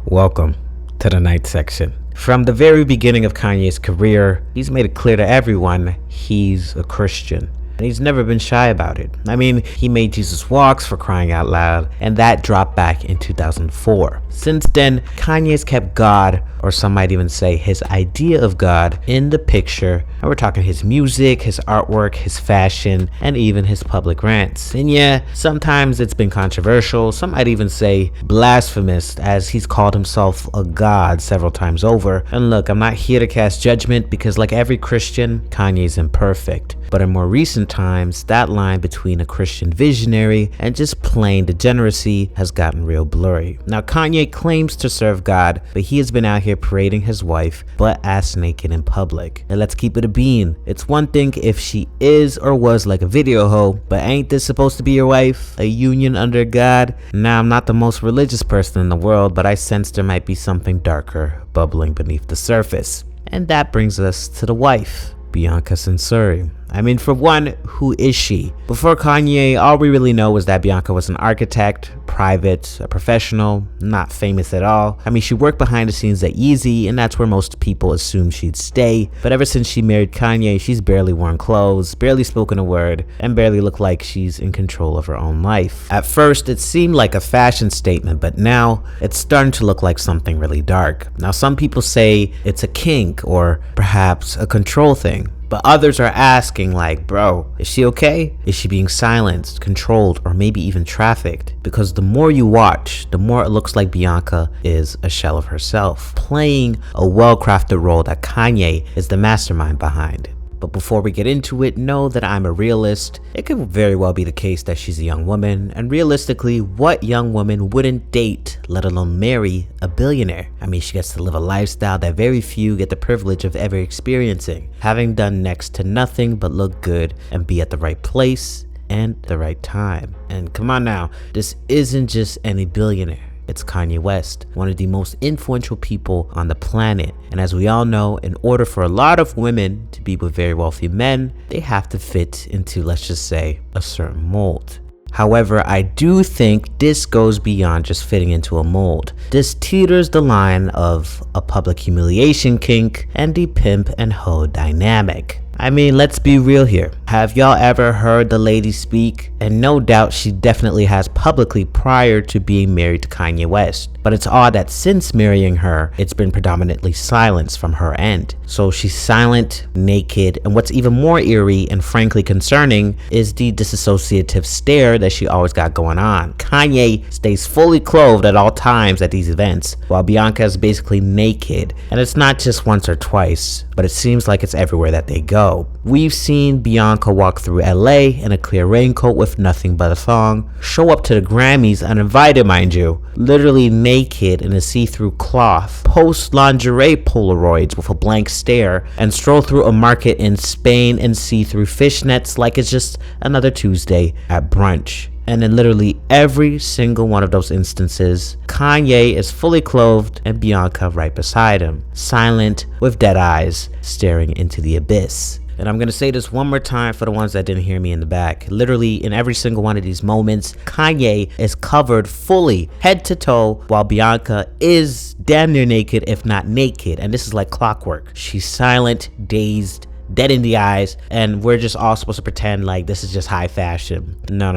Welcome to the night section. From the very beginning of Kanye's career, he's made it clear to everyone he's a Christian. And he's never been shy about it. I mean, he made Jesus Walks, for crying out loud, and that dropped back in 2004. Since then, Kanye's kept God, or some might even say his idea of God, in the picture. And we're talking his music, his artwork, his fashion, and even his public rants. And yeah, sometimes it's been controversial. Some might even say blasphemous, as he's called himself a god several times over. And look, I'm not here to cast judgment because like every Christian, Kanye's imperfect. But in more recent times, that line between a Christian visionary and just plain degeneracy has gotten real blurry. Now, Kanye claims to serve God, but he has been out here parading his wife butt-ass naked in public. And let's keep it a bean. It's one thing if she is or was like a video hoe, but ain't this supposed to be your wife? A union under God? Now, I'm not the most religious person in the world, but I sense there might be something darker bubbling beneath the surface. And that brings us to the wife, Bianca Censori. I mean, for one, who is she? Before Kanye, all we really know was that Bianca was an architect, private, a professional, not famous at all. I mean, she worked behind the scenes at Yeezy, and that's where most people assumed she'd stay. But ever since she married Kanye, she's barely worn clothes, barely spoken a word, and barely looked like she's in control of her own life. At first, it seemed like a fashion statement, but now it's starting to look like something really dark. Now, some people say it's a kink or perhaps a control thing. But others are asking like, bro, is she okay? Is she being silenced, controlled, or maybe even trafficked? Because the more you watch, the more it looks like Bianca is a shell of herself, playing a well-crafted role that Kanye is the mastermind behind. But before we get into it, know that I'm a realist. It could very well be the case that she's a young woman, and realistically, what young woman wouldn't date, let alone marry, a billionaire? I mean, she gets to live a lifestyle that very few get the privilege of ever experiencing, having done next to nothing but look good and be at the right place and the right time. And come on now, this isn't just any billionaire. It's Kanye West, one of the most influential people on the planet. And as we all know, in order for a lot of women to be with very wealthy men, they have to fit into, let's just say, a certain mold. However, I do think this goes beyond just fitting into a mold. This teeters the line of a public humiliation kink and the pimp and hoe dynamic. I mean, let's be real here. Have y'all ever heard the lady speak? And no doubt she definitely has publicly prior to being married to Kanye West. But it's odd that since marrying her, it's been predominantly silence from her end. So she's silent, naked, and what's even more eerie and frankly concerning is the disassociative stare that she always got going on. Kanye stays fully clothed at all times at these events, while Bianca is basically naked. And it's not just once or twice, but it seems like it's everywhere that they go. We've seen Bianca walk through LA in a clear raincoat with nothing but a thong, show up to the Grammys uninvited, mind you, literally naked in a see-through cloth, post lingerie Polaroids with a blank stare, and stroll through a market in Spain in see-through fishnets like it's just another Tuesday at brunch. And in literally every single one of those instances, Kanye is fully clothed and Bianca right beside him, silent with dead eyes, staring into the abyss. And I'm gonna say this one more time for the ones that didn't hear me in the back. Literally in every single one of these moments, Kanye is covered fully head to toe while Bianca is damn near naked, if not naked. And this is like clockwork. She's silent, dazed, dead in the eyes, and we're just all supposed to pretend like this is just high fashion. No.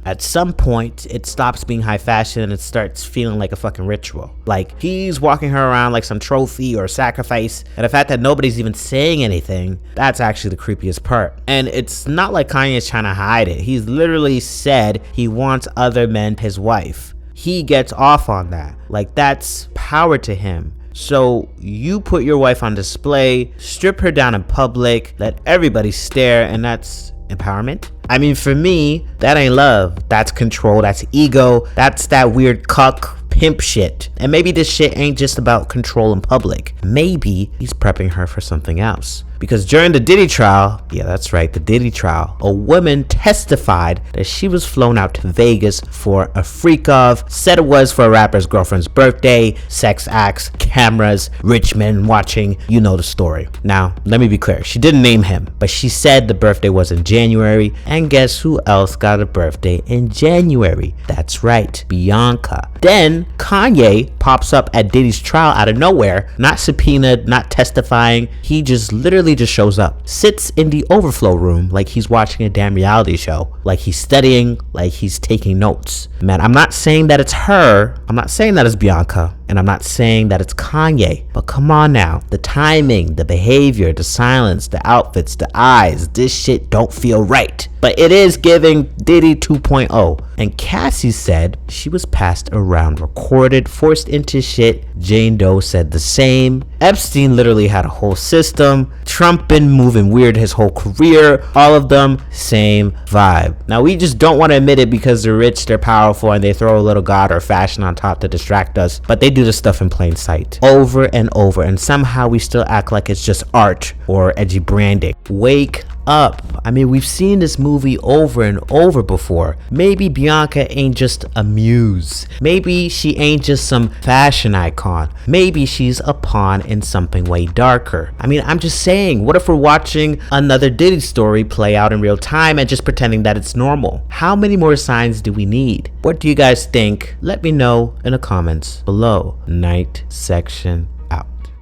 At some point, it stops being high fashion and it starts feeling like a fucking ritual. Like he's walking her around like some trophy or sacrifice, and the fact that nobody's even saying anything, that's actually the creepiest part. And it's not like Kanye's trying to hide it. He's literally said he wants other men his wife. He gets off on that. Like that's power to him. So you put your wife on display, strip her down in public, let everybody stare, and that's empowerment? I mean, for me, that ain't love. That's control, that's ego, that's that weird cuck pimp shit. And maybe this shit ain't just about control in public. Maybe he's prepping her for something else. Because during the Diddy trial, yeah, that's right, the Diddy trial, a woman testified that she was flown out to Vegas for a freak off, said it was for a rapper's girlfriend's birthday, sex acts, cameras, rich men watching, you know the story. Now, let me be clear, she didn't name him, but she said the birthday was in January, and guess who else got a birthday in January? That's right, Bianca. Then Kanye pops up at Diddy's trial out of nowhere, not subpoenaed, not testifying. He just literally just shows up, sits in the overflow room like he's watching a damn reality show, like he's studying, like he's taking notes. Man, I'm not saying that it's her, I'm not saying that it's Bianca, and I'm not saying that it's Kanye, but come on now, the timing, the behavior, the silence, the outfits, the eyes, this shit don't feel right. But it is giving Diddy 2.0. And Cassie said she was passed around, recorded, forced into shit. Jane Doe said the same. Epstein literally had a whole system. Trump been moving weird his whole career. All of them, same vibe. Now we just don't want to admit it because they're rich, they're powerful, and they throw a little god or fashion on top to distract us. But they do this stuff in plain sight over and over, and somehow we still act like it's just art or edgy branding. Wake up. I mean, we've seen this movie over and over before. Maybe Bianca ain't just a muse. Maybe she ain't just some fashion icon. Maybe she's a pawn in something way darker. I mean, I'm just saying, what if we're watching another Diddy story play out in real time and just pretending that it's normal? How many more signs do we need? What do you guys think? Let me know in the comments below. Night section.